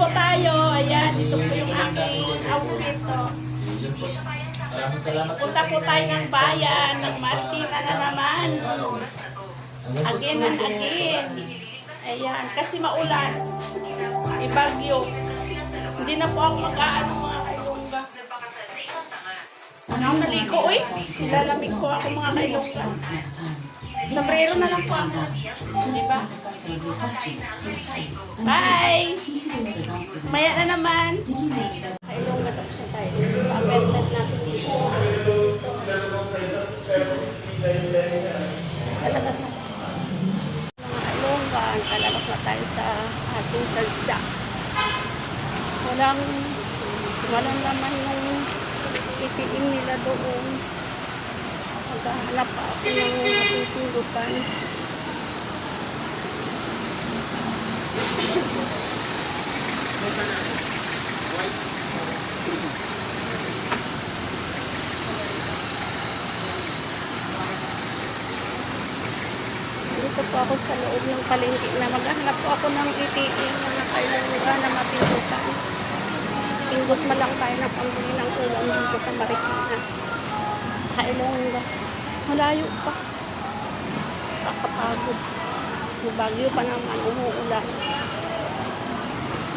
po tayo. Ayan, ito po yung aking outfit. So, punta po tayo ng bayan, ng Marikina na naman. Again and again. Ayan, kasi maulan. May bagyo. Hindi na po ako mag-aano mga kailongga. Ang naliko, uy. Nilalamig po ako mga kailongga. Sombrero na lang po ako. Diba? Bye! Maya na naman. Kailongga tapos na tayo. Isa sa apartment natin dito sa kalabas na tayo. Mga kailongga, kalabas na tayo sa ating sadya. Walang naman yung itiing nila doon. Maghahanap pa ako ng matutulukan. Dito po ako sa loob ng palengke na maghahanap po ako ng itiing na nakailongga na matulukan. Pindot na lang tayo ng pambili ng ulam dito sa Marikina. Kailongga. Malayo pa. Kakapagod. Yung bagyo pa naman, umuulan.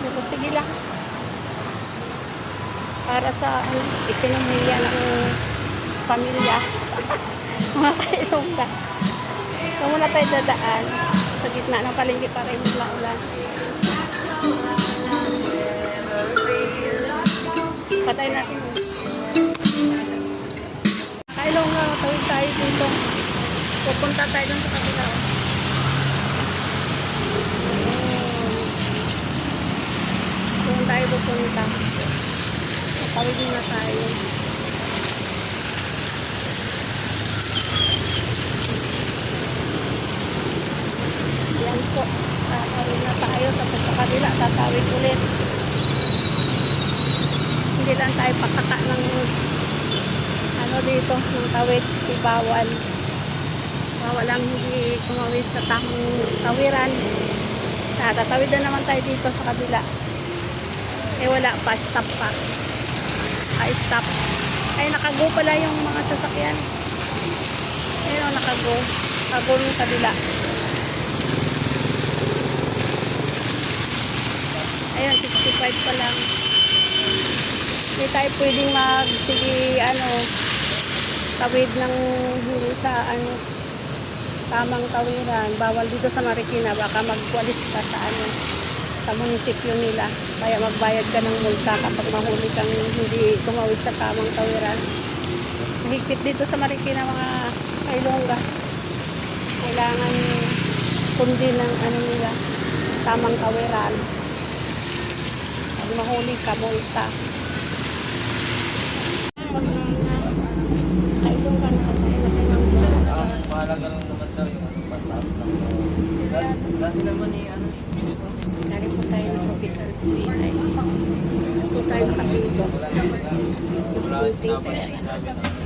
Pero sige lang. Para sa ekonomiya ng pamilya. Mga kailongga. So muna tayo dadaan. Sa gitna ng palengke para yung ulan-ulan. Patay natin. Kailongga, tawid tayo dito. Pupunta tayo dun sa kabila. Doon tayo pupunta. Tawid na tayo. Yan po. Tatawid na tayo. Tapos sa kabila, tatawid ulit. Hindi lang tayo pakaka ng ano dito, ng tawid kasi bawal lang hindi tumawid sa tamang tawiran. Tatawid na naman tayo dito sa kabila. Eh wala pa, stop pa. Stop. Ay nakago pala yung mga sasakyan. Ayun nakago. Nakago yung kabila. Ayun 65 pa lang. Hindi tayo pwedeng tawid ng hindi sa tamang tawiran. Bawal dito sa Marikina, baka magwalis ka sa munisipyo nila. Kaya magbayad ka ng multa kapag mahuli kang hindi tumawid sa tamang tawiran. Mahigpit dito sa Marikina mga kailongga. Kailangan sundin ng nila, tamang tawiran. Pag mahuli ka, multa. Kailongga na kasi mahalaga lang naman daw yung pagtaas lang. Dati naman Dari po tayo ng hospital po tayo nakapito. Kunting tayo.